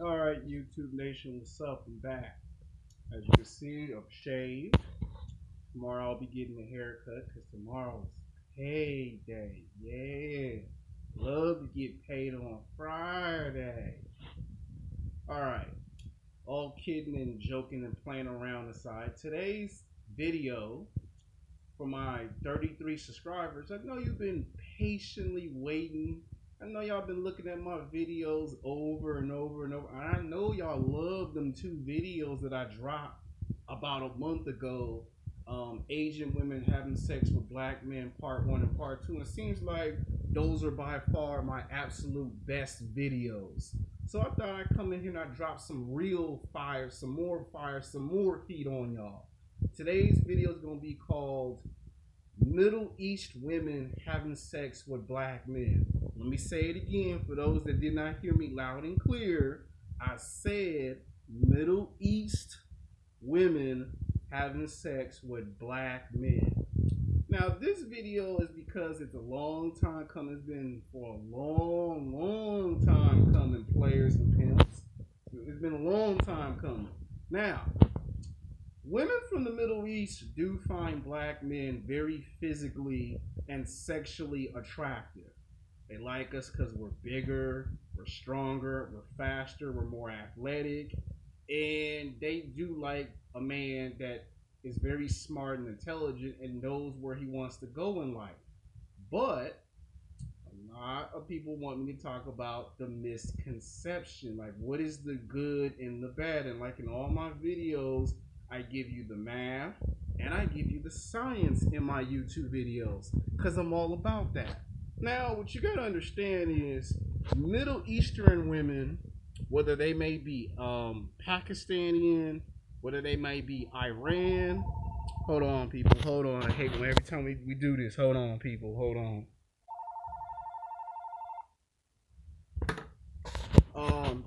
All right, YouTube Nation, what's up? I'm back. As you can see, I'm shaved. Tomorrow I'll be getting a haircut because tomorrow's payday. Yeah, love to get paid on Friday. All right, all kidding and joking and playing around aside. Today's video for my 33 subscribers. I know you've been patiently waiting. I know y'all been looking at my videos over and over and over. And I know y'all love them two videos that I dropped about a month ago. Asian women having sex with black men, part one and part two. And it seems like those are by far my absolute best videos. So I thought I'd come in here and I'd drop some real fire, some more heat on y'all. Today's video is going to be called Middle East Women Having Sex with Black Men. Let me say it again for those that did not hear me loud and clear. I said Middle East women having sex with black men. Now this video is because it's a long time coming. It's been for a long time coming, players and pimps. It's been a long time coming. Now, women from the Middle East do find black men very physically and sexually attractive. They like us because we're bigger, we're stronger, we're faster, we're more athletic, and they do like a man that is very smart and intelligent and knows where he wants to go in life. But a lot of people want me to talk about the misconception, like what is the good and the bad. And like in all my videos, I give you the math and I give you the science in my YouTube videos because I'm all about that. Now, what you gotta understand is Middle Eastern women, whether they may be Pakistani, whether they may be Iran. Hold on, people. Hold on. I hate when every time we do this. Hold on, people. Hold on.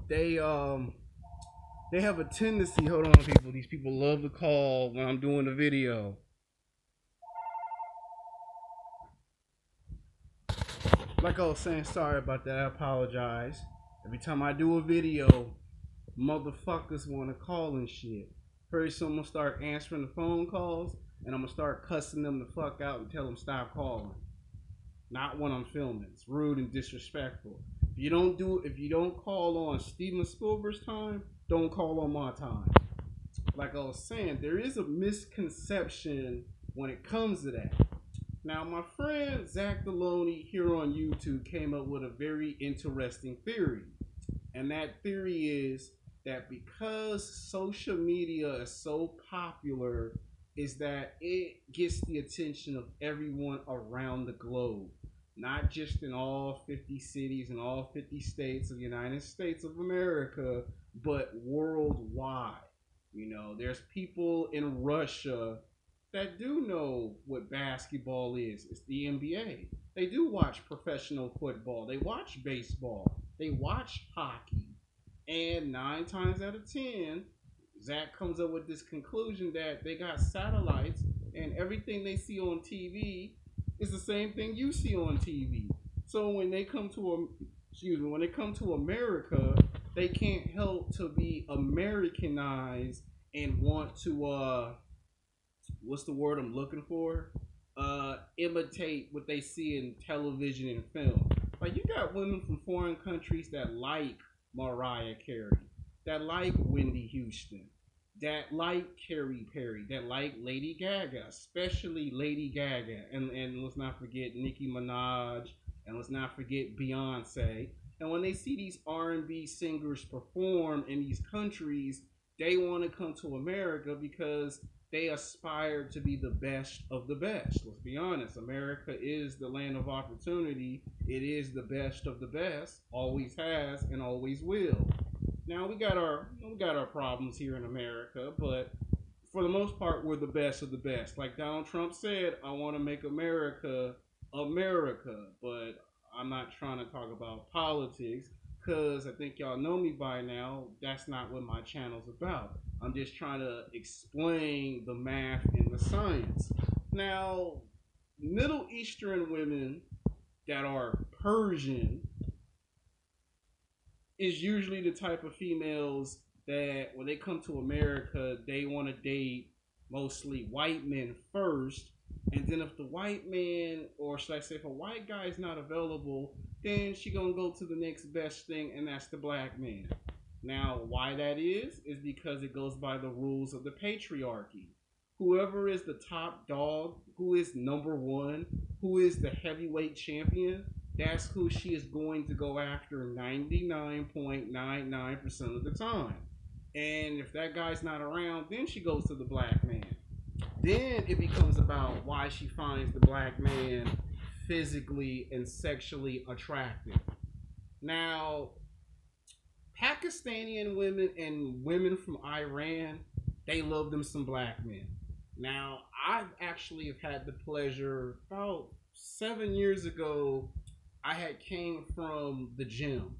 They have a tendency. Hold on, people. These people love to call when I'm doing a video. Like I was saying, sorry about that. I apologize. Every time I do a video, motherfuckers want to call and shit. Pretty soon I'm gonna start answering the phone calls and I'm gonna start cussing them the fuck out and tell them stop calling. Not when I'm filming. It's rude and disrespectful. If you don't call on Steven Spielberg's time, don't call on my time. Like I was saying, there is a misconception when it comes to that. Now, my friend Zach Deloney here on YouTube came up with a very interesting theory. And that theory is that because social media is so popular, is that it gets the attention of everyone around the globe. Not just in all 50 cities and all 50 states of the United States of America, but worldwide. You know, there's people in Russia that do know what basketball is. It's the NBA. They do watch professional football. They watch baseball. They watch hockey. And 9 times out of 10, Zach comes up with this conclusion that they got satellites and everything they see on TV is the same thing you see on TV. So when they come to America, they can't help to be Americanized and want to what's the word I'm looking for? Imitate what they see in television and film. Like you got women from foreign countries that like Mariah Carey, that like Whitney Houston, that like Katy Perry, that like Lady Gaga, especially Lady Gaga, and let's not forget Nicki Minaj, and let's not forget Beyonce. And when they see these R&B singers perform in these countries, they want to come to America because they aspire to be the best of the best. Let's be honest. America is the land of opportunity. It is the best of the best. Always has and always will. Now we got our problems here in America, but for the most part, we're the best of the best. Like Donald Trump said, I want to make America America, but I'm not trying to talk about politics because I think y'all know me by now. That's not what my channel's about. I'm just trying to explain the math and the science. Now, Middle Eastern women that are Persian is usually the type of females that when they come to America, they want to date mostly white men first. And then if the white man, or should I say if a white guy is not available, then she gonna go to the next best thing, and that's the black man. Now, why that is because it goes by the rules of the patriarchy. Whoever is the top dog, who is number one, who is the heavyweight champion, that's who she is going to go after 99.99% of the time. And if that guy's not around, then she goes to the black man. Then it becomes about why she finds the black man physically and sexually attractive. Now, Pakistani women and women from Iran, they love them some black men. Now, I've actually have had the pleasure about 7 years ago. I had came from the gym.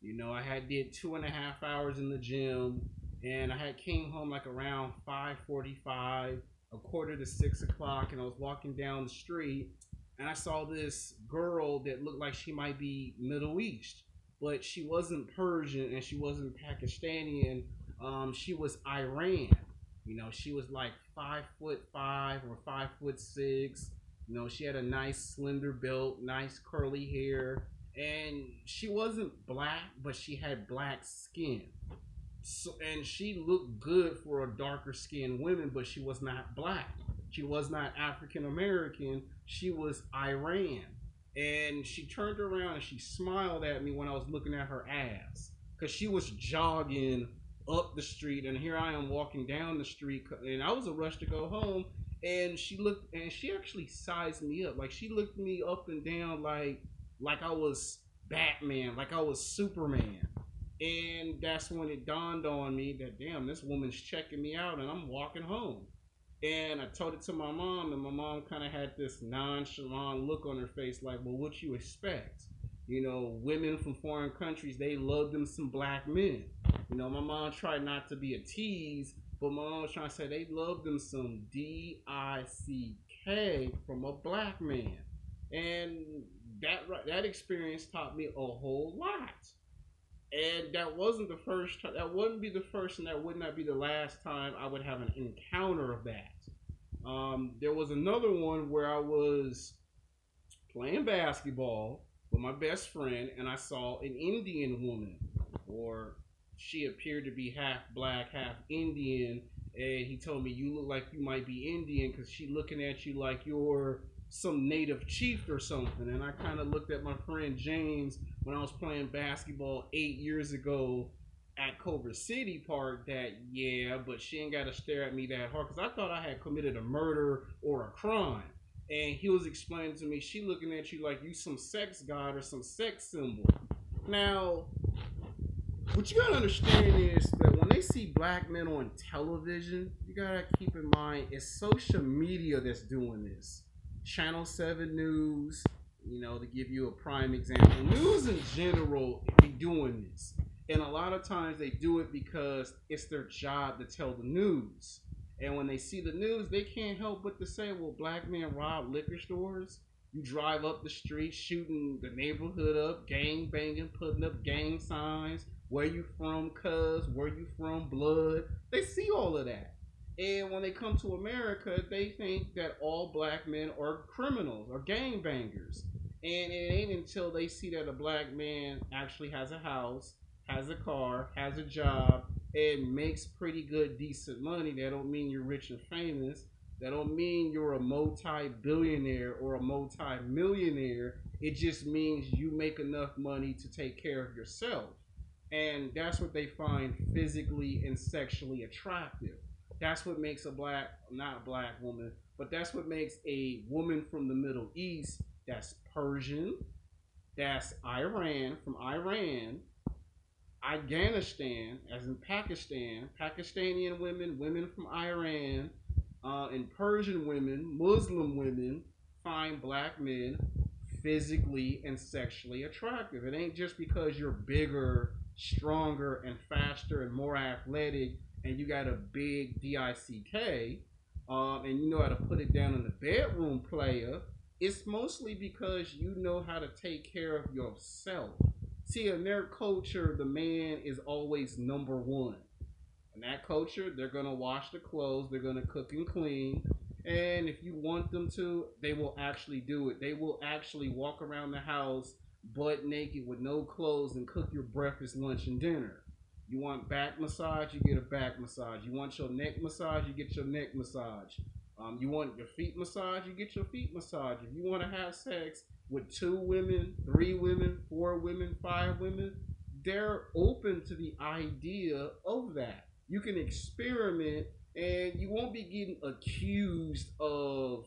You know, I had did 2.5 hours in the gym, and I had came home like around 5:45, a quarter to 6 o'clock, and I was walking down the street, and I saw this girl that looked like she might be Middle East, but she wasn't Persian and she wasn't Pakistani. She was Iran. You know, she was like 5'5" or 5'6". You know, she had a nice slender built, nice curly hair, and she wasn't black, but she had black skin. So, and she looked good for a darker skinned woman, but she was not black. She was not African American. She was Iran. And she turned around and she smiled at me when I was looking at her ass. Because she was jogging up the street, and here I am walking down the street, and I was a rush to go home. And she looked, and she actually sized me up. Like, she looked me up and down like I was Batman, like I was Superman. And that's when it dawned on me that, damn, this woman's checking me out, and I'm walking home. And I told it to my mom, and my mom kind of had this nonchalant look on her face, like, well, what you expect? You know, women from foreign countries, they love them some black men. You know, my mom tried not to be a tease, but my mom was trying to say they love them some D-I-C-K from a black man. And that experience taught me a whole lot. And that wasn't the first time. That wouldn't be the first, and that would not be the last time I would have an encounter of that. There was another one where I was playing basketball with my best friend, and I saw an Indian woman, or she appeared to be half black, half Indian. And he told me, "You look like you might be Indian because she looking at you like you're some native chief or something." And I kind of looked at my friend James when I was playing basketball 8 years ago at Culver City Park, that, yeah, but she ain't got to stare at me that hard, because I thought I had committed a murder or a crime. And he was explaining to me, she looking at you like you some sex god or some sex symbol. Now, what you gotta understand is that when they see black men on television, you gotta keep in mind it's social media that's doing this. Channel 7 News, you know, to give you a prime example. News in general be doing this. And a lot of times they do it because it's their job to tell the news. And when they see the news, they can't help but to say, well, black men rob liquor stores. You drive up the street shooting the neighborhood up, gang banging, putting up gang signs. Where you from, cuz? Where you from, blood? They see all of that. And when they come to America, they think that all black men are criminals or gang bangers. And it ain't until they see that a black man actually has a house, has a car, has a job, and makes pretty good, decent money. That don't mean you're rich and famous. That don't mean you're a multi-billionaire or a multi-millionaire. It just means you make enough money to take care of yourself. And that's what they find physically and sexually attractive. That's what makes a black, not a black woman, but that's what makes a woman from the Middle East, that's Persian, that's Iran, from Iran, Afghanistan, as in Pakistan, Pakistani women, women from Iran, and Persian women, Muslim women find black men physically and sexually attractive. It ain't just because you're bigger, stronger, and faster and more athletic, and you got a big DICK, and you know how to put it down in the bedroom, player. It's mostly because you know how to take care of yourself. See, in their culture, the man is always number one. In that culture, they're gonna wash the clothes, they're gonna cook and clean, and if you want them to, they will actually do it. They will actually walk around the house butt naked with no clothes and cook your breakfast, lunch, and dinner. You want back massage, you get a back massage. You want your neck massage, you get your neck massage. You want your feet massage, you get your feet massage. If you want to have sex with 2 women, 3 women, 4 women, 5 women, they're open to the idea of that. You can experiment and you won't be getting accused of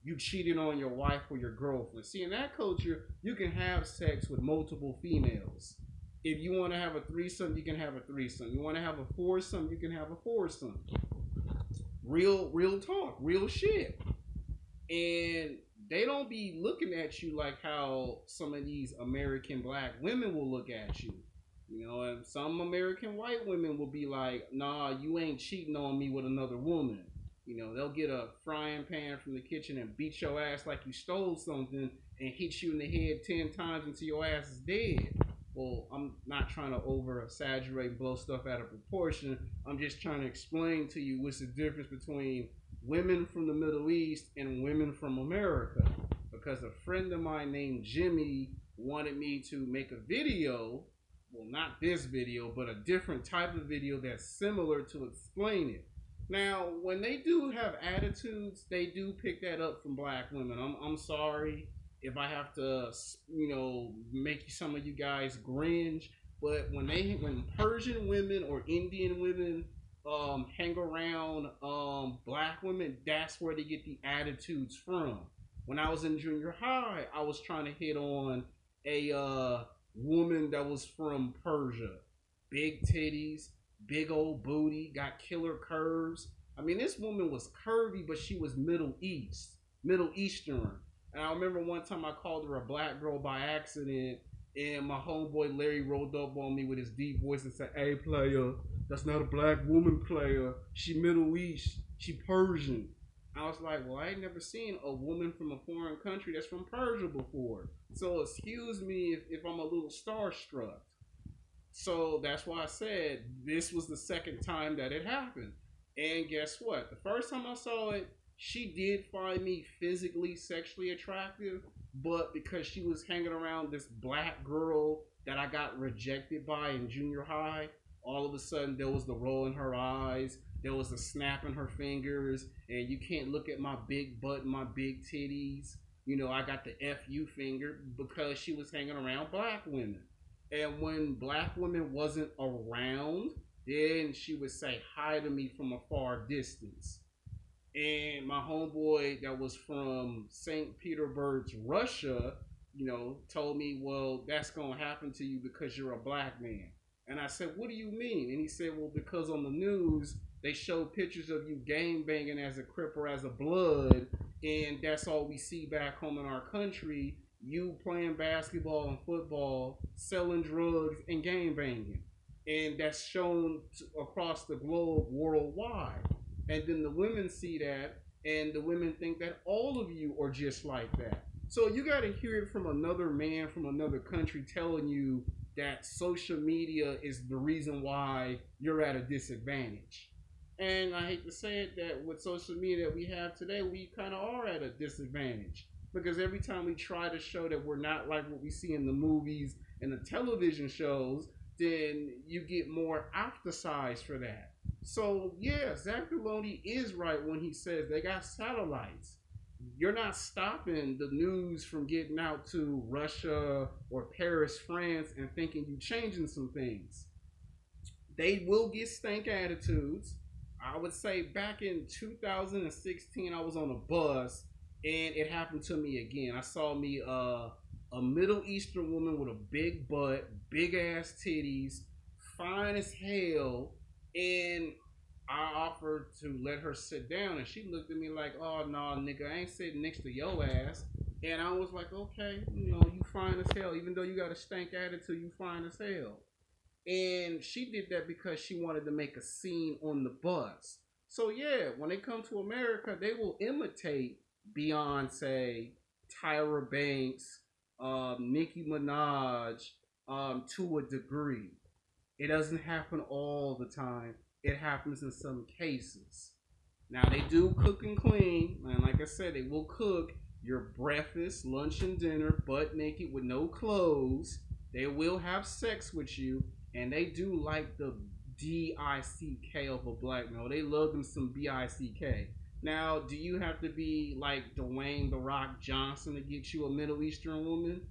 you cheating on your wife or your girlfriend. See, in that culture, you can have sex with multiple females. If you want to have a threesome, you can have a threesome. You want to have a foursome, you can have a foursome. Real talk, real shit. And they don't be looking at you like how some of these American black women will look at you. You know, and some American white women will be like, nah, you ain't cheating on me with another woman. You know, they'll get a frying pan from the kitchen and beat your ass like you stole something and hit you in the head 10 times until your ass is dead. Well, I'm not trying to over exaggerate and blow stuff out of proportion. I'm just trying to explain to you what's the difference between women from the Middle East and women from America. Because a friend of mine named Jimmy wanted me to make a video, well, not this video, but a different type of video that's similar to explain it. Now, when they do have attitudes, they do pick that up from black women. I'm sorry if I have to, make some of you guys cringe, but when Persian women or Indian women hang around black women, that's where they get the attitudes from. When I was in junior high, I was trying to hit on a woman that was from Persia. Big titties, big old booty, got killer curves. I mean, this woman was curvy, but she was Middle Eastern. And I remember one time I called her a black girl by accident, and my homeboy Larry rolled up on me with his deep voice and said, "Hey, player, that's not a black woman, player. She Middle East. She Persian." I was like, well, I ain't never seen a woman from a foreign country that's from Persia before. So excuse me if I'm a little starstruck. So that's why I said this was the second time that it happened. And guess what? The first time I saw it, she did find me physically, sexually attractive. But because she was hanging around this black girl that I got rejected by in junior high, all of a sudden there was the roll in her eyes. There was a snap in her fingers. And you can't look at my big butt and my big titties. You know, I got the FU finger because she was hanging around black women. And when black women wasn't around, then she would say hi to me from a far distance. And my homeboy that was from St. Petersburg, Russia, told me, well, that's going to happen to you because you're a black man. And I said, what do you mean? And he said, well, because on the news, they show pictures of you gang banging as a Crip or as a Blood, and that's all we see back home in our country. You playing basketball and football, selling drugs, and gang banging. And that's shown across the globe worldwide. And then the women see that, and the women think that all of you are just like that. So you got to hear it from another man from another country telling you that social media is the reason why you're at a disadvantage. And I hate to say it, that with social media that we have today, we kind of are at a disadvantage. Because every time we try to show that we're not like what we see in the movies and the television shows, then you get more ostracized for that. So, yeah, Zach Deloney is right when he says they got satellites. You're not stopping the news from getting out to Russia or Paris, France, and thinking you're changing some things. They will get stank attitudes. I would say back in 2016, I was on a bus, and it happened to me again. I saw me a Middle Eastern woman with a big butt, big ass titties, fine as hell, and I offered to let her sit down, and she looked at me like, "Oh no, nigga, I ain't sitting next to your ass." And I was like, "Okay, you fine as hell. Even though you got a stank attitude, you fine as hell." And she did that because she wanted to make a scene on the bus. So yeah, when they come to America, they will imitate Beyonce, Tyra Banks, Nicki Minaj, to a degree. It doesn't happen all the time. It happens in some cases. Now they do cook and clean, and like I said, they will cook your breakfast, lunch, and dinner butt naked with no clothes. They will have sex with you, and they do like the D-I-C-K of a black male. They love them some B-I-C-K. Now, do you have to be like Dwayne The Rock Johnson to get you a Middle Eastern woman?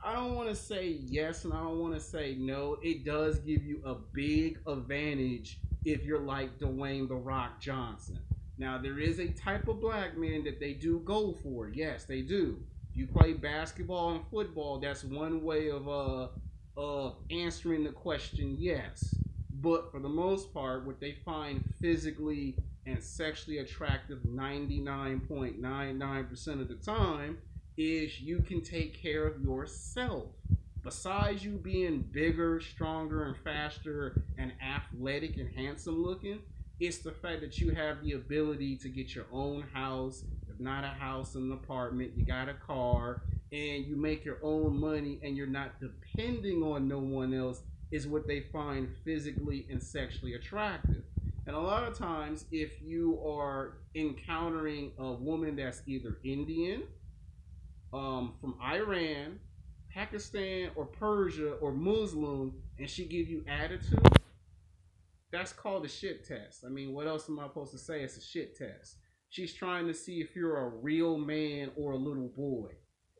I don't want to say yes and I don't want to say no. It does give you a big advantage if you're like Dwayne The Rock Johnson. Now, there is a type of black man that they do go for. Yes, they do. If you play basketball and football, that's one way of answering the question yes. But for the most part, what they find physically and sexually attractive 99.99% of the time is you can take care of yourself. Besides you being bigger, stronger, and faster, and athletic and handsome looking, it's the fact that you have the ability to get your own house, if not a house, an apartment, you got a car, and you make your own money and you're not depending on no one else is what they find physically and sexually attractive. And a lot of times, if you are encountering a woman that's either Indian, from Iran, Pakistan, or Persia, or Muslim, and she give you attitude, that's called a shit test. I mean, what else am I supposed to say? It's a shit test. She's trying to see if you're a real man or a little boy.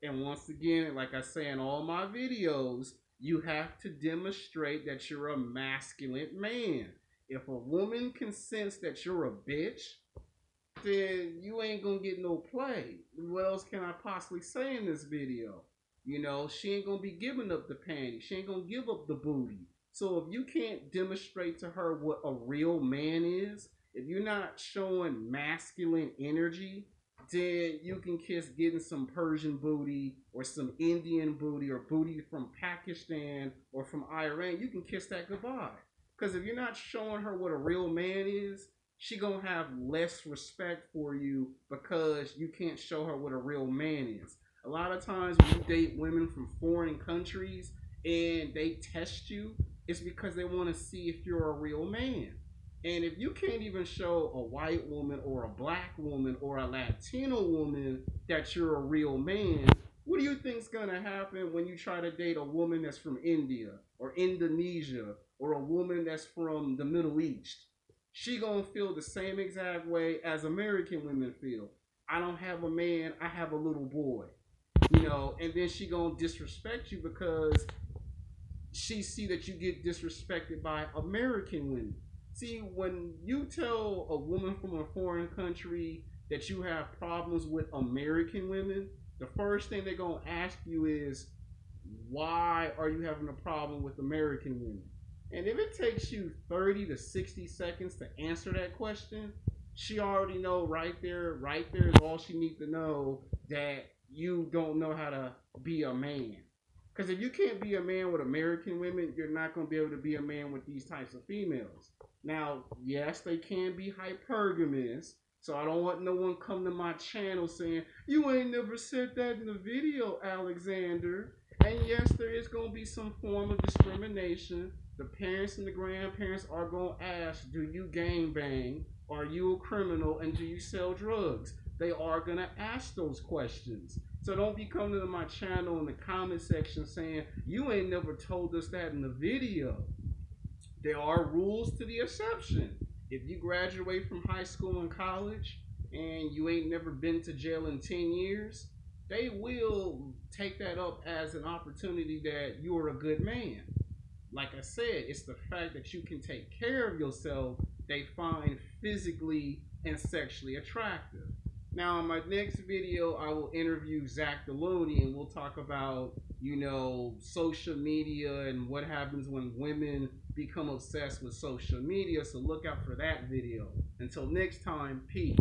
And once again, like I say in all my videos, you have to demonstrate that you're a masculine man. If a woman can sense that you're a bitch, then you ain't gonna get no play. What else can I possibly say in this video? You know, she ain't gonna be giving up the panties. She ain't gonna give up the booty. So if you can't demonstrate to her what a real man is, if you're not showing masculine energy, then you can kiss getting some Persian booty or some Indian booty or booty from Pakistan or from Iran. You can kiss that goodbye. Because if you're not showing her what a real man is, she gonna have less respect for you because you can't show her what a real man is. A lot of times when you date women from foreign countries and they test you, it's because they want to see if you're a real man. And if you can't even show a white woman or a black woman or a Latino woman that you're a real man, what do you think's gonna happen when you try to date a woman that's from India or Indonesia or a woman that's from the Middle East? She gonna feel the same exact way as American women feel. I don't have a man, I have a little boy. You know, and then she gonna disrespect you because she see that you get disrespected by American women. See, when you tell a woman from a foreign country that you have problems with American women, the first thing they're gonna ask you is, why are you having a problem with American women? And if it takes you 30 to 60 seconds to answer that question, she already know right there is all she needs to know that you don't know how to be a man. Because if you can't be a man with American women, you're not going to be able to be a man with these types of females. Now, yes, they can be hypergamous. So I don't want no one come to my channel saying, you ain't never said that in the video, Alexander. And yes, there is going to be some form of discrimination. The parents and the grandparents are going to ask, do you gangbang? Are you a criminal? And do you sell drugs? They are going to ask those questions. So don't be coming to my channel in the comment section saying, you ain't never told us that in the video. There are rules to the exception. If you graduate from high school and college and you ain't never been to jail in 10 years, they will take that up as an opportunity that you're a good man. Like I said, it's the fact that you can take care of yourself they find physically and sexually attractive. Now, in my next video, I will interview Zach Deloney and we'll talk about, you know, social media and what happens when women become obsessed with social media. So look out for that video. Until next time, peace.